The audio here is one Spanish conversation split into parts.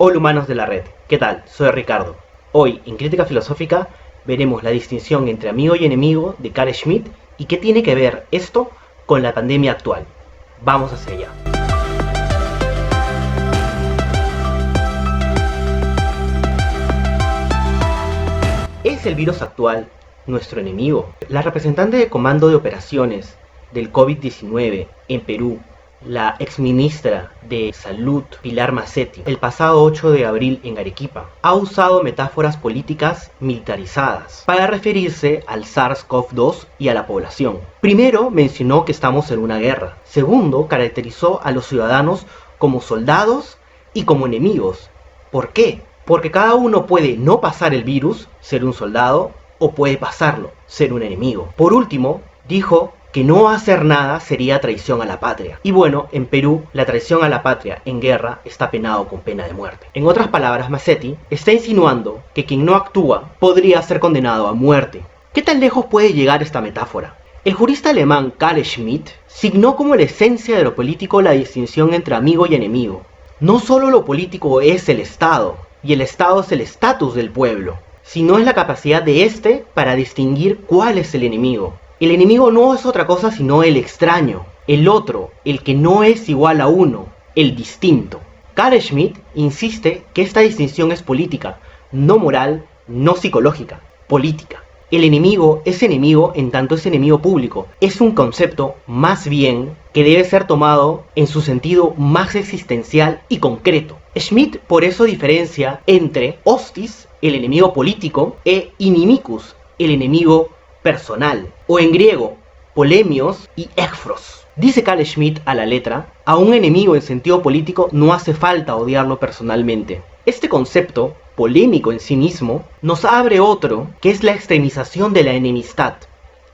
Hola humanos de la red, ¿qué tal? Soy Ricardo. Hoy, en Crítica Filosófica, veremos la distinción entre amigo y enemigo de Carl Schmitt y qué tiene que ver esto con la pandemia actual. Vamos hacia allá. ¿Es el virus actual nuestro enemigo? La representante de Comando de Operaciones del COVID-19 en Perú, la exministra de Salud, Pilar Massetti, el pasado 8 de abril en Arequipa, ha usado metáforas políticas militarizadas para referirse al SARS-CoV-2 y a la población. Primero, mencionó que estamos en una guerra. Segundo, caracterizó a los ciudadanos como soldados y como enemigos. ¿Por qué? Porque cada uno puede no pasar el virus, ser un soldado, o puede pasarlo, ser un enemigo. Por último, dijo que no hacer nada sería traición a la patria. Y bueno, en Perú, la traición a la patria en guerra está penado con pena de muerte. En otras palabras, Massetti está insinuando que quien no actúa podría ser condenado a muerte. ¿Qué tan lejos puede llegar esta metáfora? El jurista alemán Carl Schmitt signó como la esencia de lo político la distinción entre amigo y enemigo. No solo lo político es el Estado, y el Estado es el estatus del pueblo, sino es la capacidad de éste para distinguir cuál es el enemigo. El enemigo no es otra cosa sino el extraño, el otro, el que no es igual a uno, el distinto. Carl Schmitt insiste que esta distinción es política, no moral, no psicológica, política. El enemigo es enemigo en tanto es enemigo público. Es un concepto, más bien, que debe ser tomado en su sentido más existencial y concreto. Schmitt por eso diferencia entre hostis, el enemigo político, e inimicus, el enemigo personal, o en griego, polemios y ekphros. Dice Carl Schmitt a la letra, a un enemigo en sentido político no hace falta odiarlo personalmente. Este concepto, polémico en sí mismo, nos abre otro, que es la extremización de la enemistad,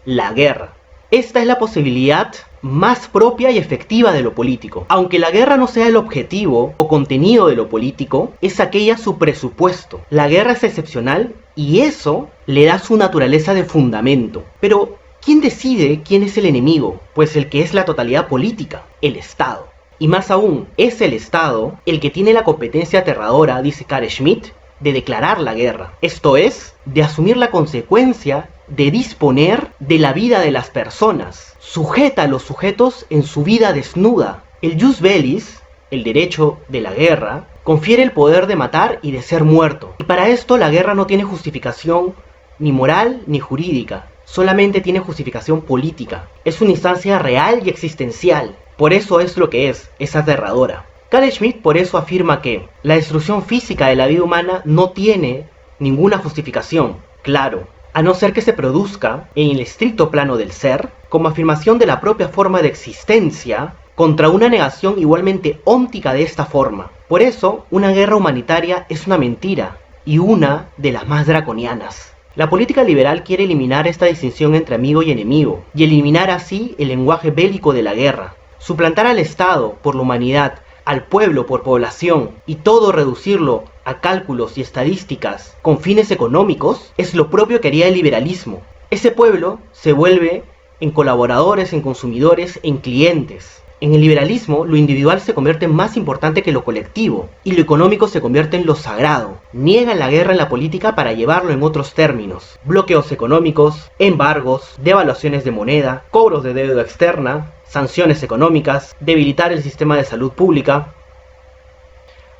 la guerra. Esta es la posibilidad más propia y efectiva de lo político. Aunque la guerra no sea el objetivo o contenido de lo político, es aquella su presupuesto. La guerra es excepcional y eso le da su naturaleza de fundamento. Pero, ¿quién decide quién es el enemigo? Pues el que es la totalidad política, el Estado. Y más aún, es el Estado el que tiene la competencia aterradora, dice Carl Schmitt, de declarar la guerra. Esto es, de asumir la consecuencia de disponer de la vida de las personas. Sujeta a los sujetos en su vida desnuda. El jus bellis, el derecho de la guerra, confiere el poder de matar y de ser muerto. Y para esto la guerra no tiene justificación ni moral ni jurídica. Solamente tiene justificación política. Es una instancia real y existencial. Por eso es lo que es aterradora. Carl Schmitt por eso afirma que la destrucción física de la vida humana no tiene ninguna justificación, claro, a no ser que se produzca en el estricto plano del ser, como afirmación de la propia forma de existencia, contra una negación igualmente óntica de esta forma. Por eso, una guerra humanitaria es una mentira, y una de las más draconianas. La política liberal quiere eliminar esta distinción entre amigo y enemigo, y eliminar así el lenguaje bélico de la guerra. Suplantar al Estado por la humanidad, al pueblo por población, y todo reducirlo a cálculos y estadísticas con fines económicos, es lo propio que haría el liberalismo. Ese pueblo se vuelve en colaboradores, en consumidores, en clientes. En el liberalismo, lo individual se convierte más importante que lo colectivo, y lo económico se convierte en lo sagrado. Niegan la guerra en la política para llevarlo en otros términos. Bloqueos económicos, embargos, devaluaciones de moneda, cobros de deuda externa, sanciones económicas, debilitar el sistema de salud pública.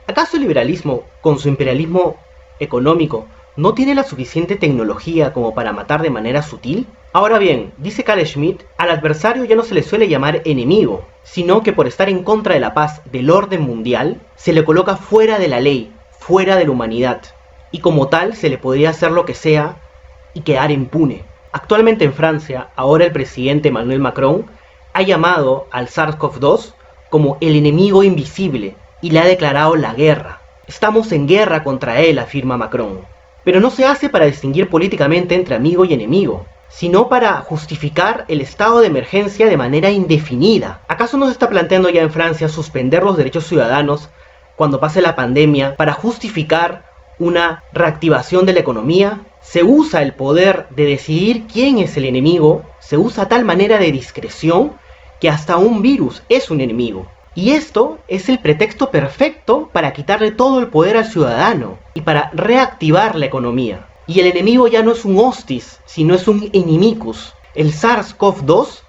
¿Acaso el liberalismo, con su imperialismo económico, no tiene la suficiente tecnología como para matar de manera sutil? Ahora bien, dice Carl Schmitt, al adversario ya no se le suele llamar enemigo, sino que por estar en contra de la paz del orden mundial, se le coloca fuera de la ley, fuera de la humanidad, y como tal se le podría hacer lo que sea y quedar impune. Actualmente en Francia, ahora el presidente Emmanuel Macron ha llamado al SARS-CoV-2 como el enemigo invisible y le ha declarado la guerra. Estamos en guerra contra él, afirma Macron. Pero no se hace para distinguir políticamente entre amigo y enemigo, sino para justificar el estado de emergencia de manera indefinida. ¿Acaso no se está planteando ya en Francia suspender los derechos ciudadanos cuando pase la pandemia para justificar una reactivación de la economía? Se usa el poder de decidir quién es el enemigo, se usa a tal manera de discreción que hasta un virus es un enemigo. Y esto es el pretexto perfecto para quitarle todo el poder al ciudadano y para reactivar la economía. Y el enemigo ya no es un hostis, sino es un inimicus. El SARS-CoV-2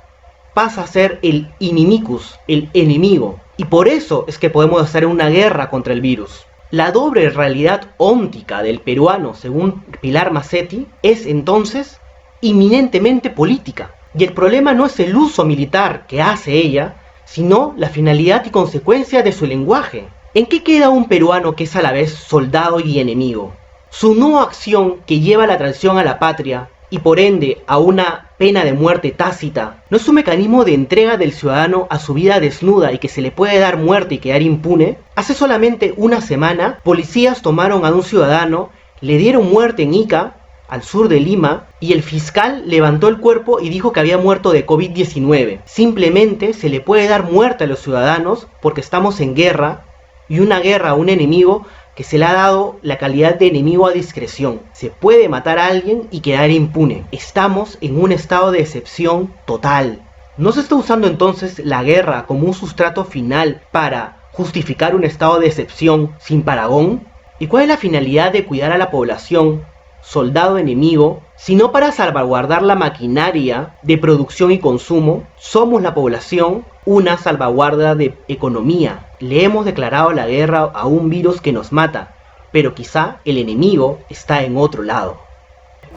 pasa a ser el inimicus, el enemigo. Y por eso es que podemos hacer una guerra contra el virus. La doble realidad óntica del peruano, según Pilar Massetti, es entonces inminentemente política. Y el problema no es el uso militar que hace ella, sino la finalidad y consecuencia de su lenguaje. ¿En qué queda un peruano que es a la vez soldado y enemigo? Su no acción, que lleva a la traición a la patria y por ende a una pena de muerte tácita, ¿no es un mecanismo de entrega del ciudadano a su vida desnuda y que se le puede dar muerte y quedar impune? Hace solamente una semana, policías tomaron a un ciudadano, le dieron muerte en Ica, al sur de Lima, y el fiscal levantó el cuerpo y dijo que había muerto de COVID-19. Simplemente se le puede dar muerte a los ciudadanos porque estamos en guerra, y una guerra a un enemigo que se le ha dado la calidad de enemigo a discreción. Se puede matar a alguien y quedar impune. Estamos en un estado de excepción total. ¿No se está usando entonces la guerra como un sustrato final para justificar un estado de excepción sin parangón? ¿Y cuál es la finalidad de cuidar a la población, soldado enemigo, sino para salvaguardar la maquinaria de producción y consumo? Somos la población una salvaguarda de economía. Le hemos declarado la guerra a un virus que nos mata, pero quizá el enemigo está en otro lado.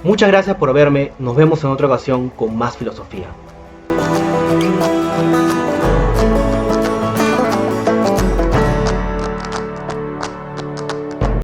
Muchas gracias por verme, nos vemos en otra ocasión con más filosofía.